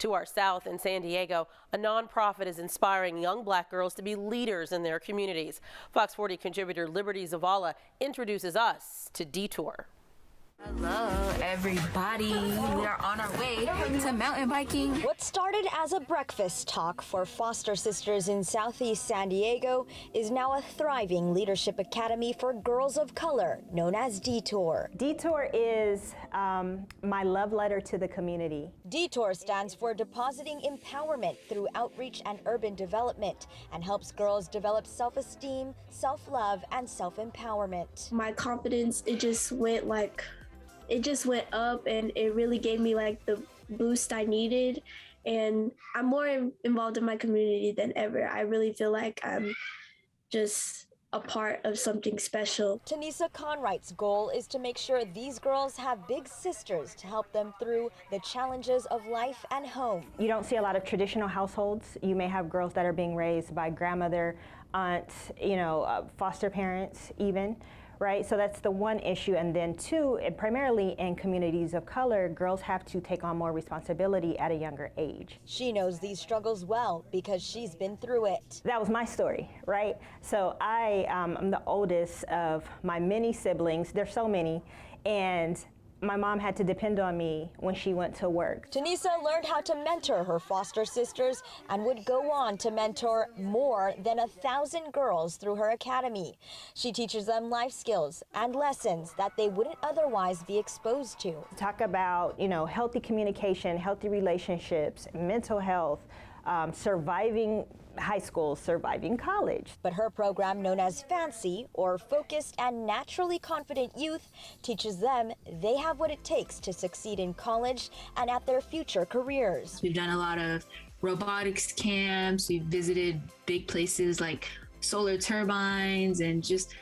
To our south in San Diego, a nonprofit is inspiring young black girls to be leaders in their communities. Fox 40 contributor Liberty Zavala introduces us to Detour. Hello, everybody. We are on our way to mountain biking. What started as a breakfast talk for foster sisters in Southeast San Diego is now a thriving leadership academy for girls of color, known as Detour. Detour is my love letter to the community. Detour stands for Depositing Empowerment through Outreach and Urban Development and helps girls develop self-esteem, self-love, and self-empowerment. My confidence, it just went up, and it really gave me like the boost I needed, and I'm more involved in my community than ever. I really feel like I'm just a part of something special. Tinesia Conwright's goal is to make sure these girls have big sisters to help them through the challenges of life and home. You don't see a lot of traditional households. You may have girls that are being raised by grandmother, aunt, foster parents even. Right, so that's the one issue, and then two, primarily in communities of color, girls have to take on more responsibility at a younger age. She knows these struggles well because she's been through it. That was my story, right? So I am the oldest of my many siblings. There's so many, and my mom had to depend on me when she went to work. Tinesia learned how to mentor her foster sisters and would go on to mentor more than 1,000 girls through her academy. She teaches them life skills and lessons that they wouldn't otherwise be exposed to. Talk about, healthy communication, healthy relationships, mental health, surviving high school, surviving college. But her program, known as FANCY, or Focused and Naturally Confident Youth, teaches them they have what it takes to succeed in college and at their future careers. We've done a lot of robotics camps. We've visited big places like solar turbines and just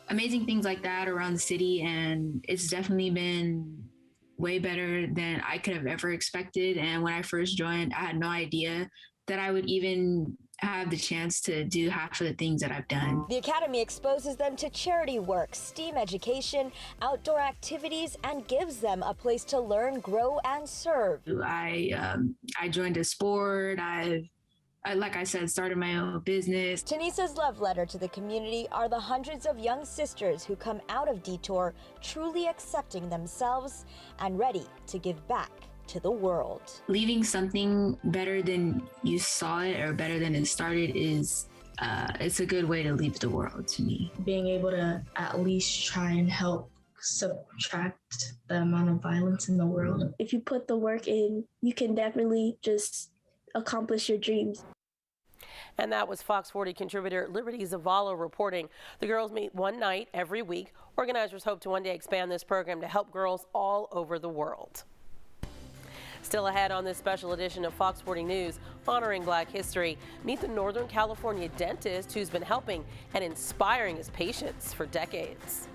amazing things like that around the city. And it's definitely been way better than I could have ever expected. And when I first joined, I had no idea that I would even have the chance to do half of the things that I've done. The Academy exposes them to charity work, STEAM education, outdoor activities, and gives them a place to learn, grow, and serve. I joined a sport. Like I said, started my own business. Tinesia's love letter to the community are the hundreds of young sisters who come out of Detour truly accepting themselves and ready to give back to the world. Leaving something better than you saw it or better than it started is it's a good way to leave the world to me. Being able to at least try and help subtract the amount of violence in the world. If you put the work in, you can definitely just accomplish your dreams. And that was Fox 40 contributor Liberty Zavala reporting. The girls meet one night every week. Organizers hope to one day expand this program to help girls all over the world. Still ahead on this special edition of Fox 40 News, honoring Black history, meet the Northern California dentist who's been helping and inspiring his patients for decades.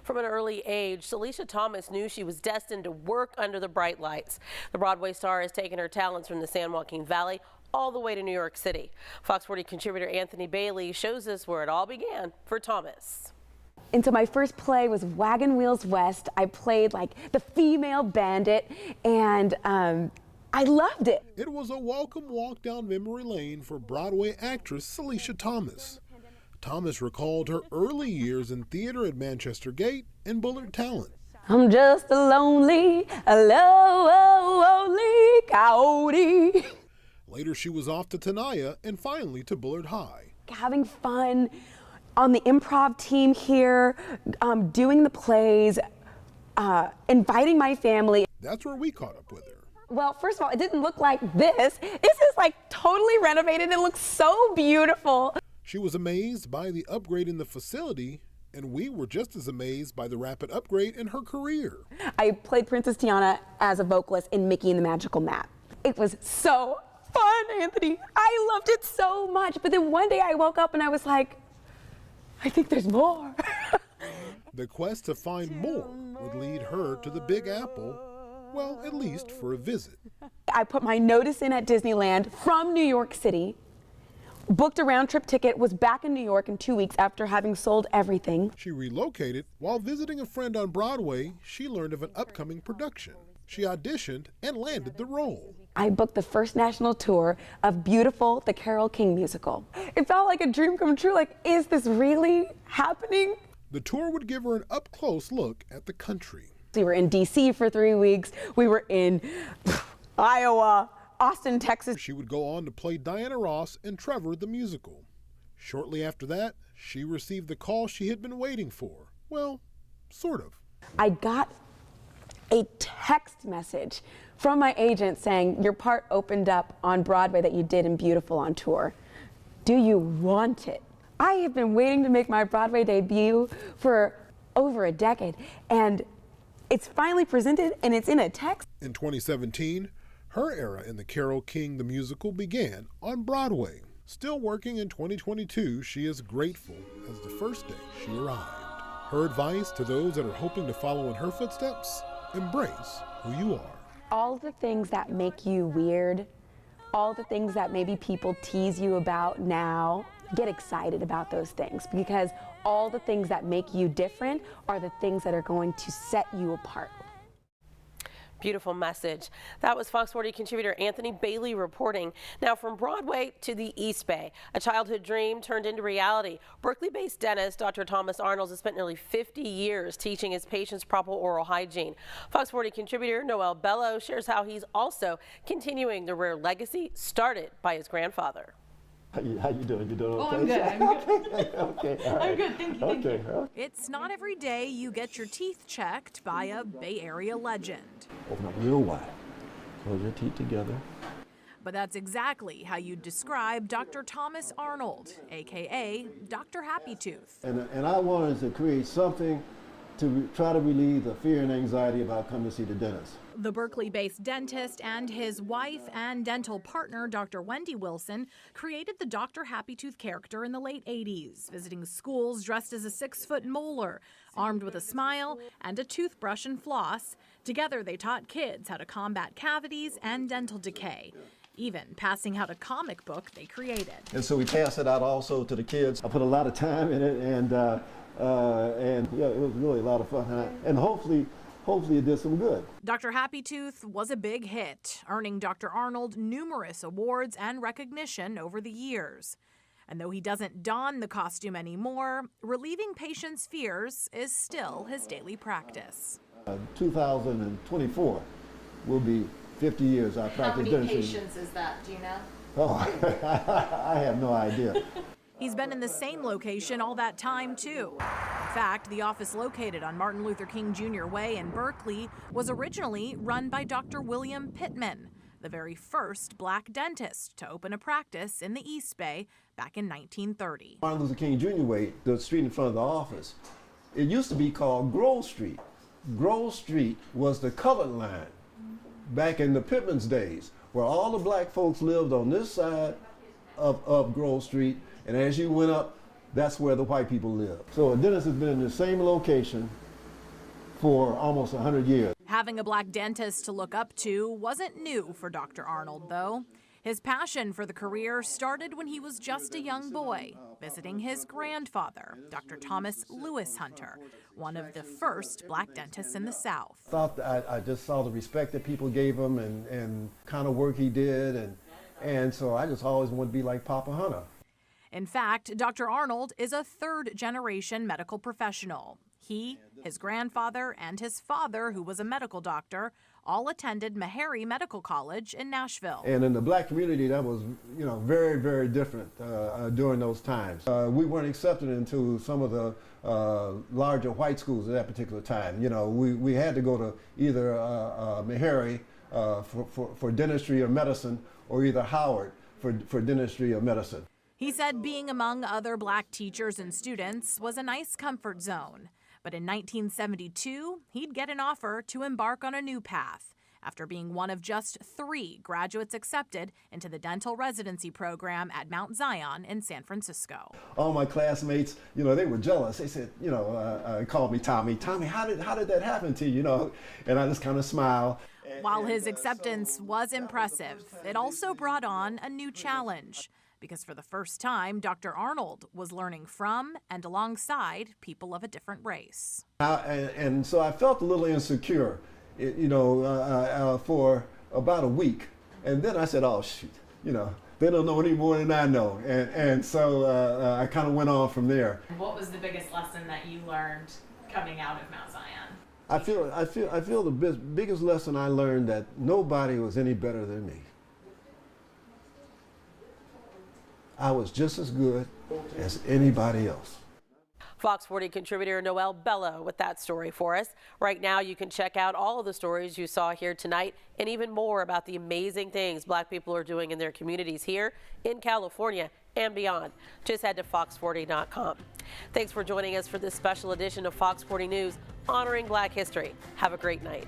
From an early age, Celicia Thomas knew she was destined to work under the bright lights. The Broadway star has taken her talents from the San Joaquin Valley all the way to New York City. Fox 40 contributor Anthony Bailey shows us where it all began for Thomas. And so my first play was Wagon Wheels West. I played like the female bandit, and I loved it. It was a welcome walk down memory lane for Broadway actress Celicia Thomas. Thomas recalled her early years in theater at Manchester Gate and Bullard Talent. I'm just a lonely coyote. Later, she was off to Tinesia and finally to Bullard High. Having fun on the improv team here, doing the plays, inviting my family. That's where we caught up with her. Well, first of all, it didn't look like this. This is like totally renovated. It looks so beautiful. She was amazed by the upgrade in the facility, and we were just as amazed by the rapid upgrade in her career. I played Princess Tiana as a vocalist in Mickey and the Magical Map. It was so fun, Anthony. I loved it so much. But then one day I woke up and I was like, I think there's more. The quest to find more would lead her to the Big Apple, well, at least for a visit. I put my notice in at Disneyland from New York City, booked a round-trip ticket, was back in New York in 2 weeks after having sold everything. She relocated. While visiting a friend on Broadway, she learned of an upcoming production. She auditioned and landed the role. I booked the first national tour of Beautiful, the Carole King musical. It felt like a dream come true. Like, is this really happening? The tour would give her an up-close look at the country. We were in D.C. for 3 weeks. We were in Iowa, Austin, Texas. She would go on to play Diana Ross in Trevor the Musical. Shortly after that, she received the call she had been waiting for. Well, sort of. I got a text message from my agent saying, your part opened up on Broadway that you did in Beautiful on tour. Do you want it? I have been waiting to make my Broadway debut for over a decade, and it's finally presented and it's in a text. In 2017, her era in the Carole King the Musical began on Broadway. Still working in 2022, she is grateful as the first day she arrived. Her advice to those that are hoping to follow in her footsteps: embrace who you are. All the things that make you weird, all the things that maybe people tease you about now, get excited about those things, because all the things that make you different are the things that are going to set you apart. Beautiful message. That was Fox 40 contributor Anthony Bailey reporting. Now from Broadway to the East Bay, a childhood dream turned into reality. Berkeley-based dentist Dr. Thomas Arnold has spent nearly 50 years teaching his patients proper oral hygiene. Fox 40 contributor Noel Bello shares how he's also continuing the rare legacy started by his grandfather. How you doing? You doing okay? Oh, I'm good. I'm good. Okay, all right. I'm good. Thank you. Okay. It's not every day you get your teeth checked by a Bay Area legend. Open up real wide. Close your teeth together. But that's exactly how you describe Dr. Thomas Arnold, aka Dr. Happy Tooth. And I wanted to create something to try to relieve the fear and anxiety about coming to see the dentist. The Berkeley-based dentist and his wife and dental partner, Dr. Wendy Wilson, created the Dr. Happy Tooth character in the late 80s, visiting schools dressed as a 6-foot molar, armed with a smile and a toothbrush and floss. Together, they taught kids how to combat cavities and dental decay, even passing out a comic book they created. And so we passed it out also to the kids. I put a lot of time in it, and yeah, it was really a lot of fun. And hopefully it did some good. Dr. Happy Tooth was a big hit, earning Dr. Arnold numerous awards and recognition over the years. And though he doesn't don the costume anymore, relieving patients' fears is still his daily practice. 2024 will be 50 years I practiced dentistry. How many patients is that, do you know? Oh, I have no idea. He's been in the same location all that time, too. In fact, the office located on Martin Luther King Jr. Way in Berkeley was originally run by Dr. William Pittman, the very first black dentist to open a practice in the East Bay back in 1930. Martin Luther King Jr. Way, the street in front of the office, it used to be called Grove Street. Grove Street was the colored line back in the Pittman's days, where all the black folks lived on this side of Grove Street, and as you went up, that's where the white people lived. So a dentist has been in the same location for almost 100 years. Having a black dentist to look up to wasn't new for Dr. Arnold, though. His passion for the career started when he was just a young boy, visiting his grandfather, Dr. Thomas Lewis Hunter, one of the first black dentists in the South. I just saw the respect that people gave him and kind of work he did, and so I just always wanted to be like Papa Hunter. In fact, Dr. Arnold is a third-generation medical professional. He, his grandfather, and his father, who was a medical doctor, all attended Meharry Medical College in Nashville. And in the black community, that was, very, very different during those times. We weren't accepted into some of the larger white schools at that particular time. We had to go to either Meharry for dentistry or medicine, or either Howard for dentistry or medicine. He said being among other black teachers and students was a nice comfort zone. But in 1972, he'd get an offer to embark on a new path after being one of just 3 graduates accepted into the dental residency program at Mount Zion in San Francisco. All my classmates, they were jealous. They said, called me Tommy. Tommy, how did that happen to you? And I just kind of smiled. While his acceptance was impressive, it also brought on a new challenge. Because for the first time, Dr. Arnold was learning from and alongside people of a different race. And so I felt a little insecure, for about a week. And then I said, oh, shoot, they don't know any more than I know. And so I kind of went on from there. What was the biggest lesson that you learned coming out of Mount Zion? I feel the biggest lesson I learned that nobody was any better than me. I was just as good as anybody else. Fox 40 contributor Noel Bello with that story for us. Right now, you can check out all of the stories you saw here tonight and even more about the amazing things black people are doing in their communities here in California and beyond. Just head to fox40.com. Thanks for joining us for this special edition of Fox 40 News honoring Black history. Have a great night.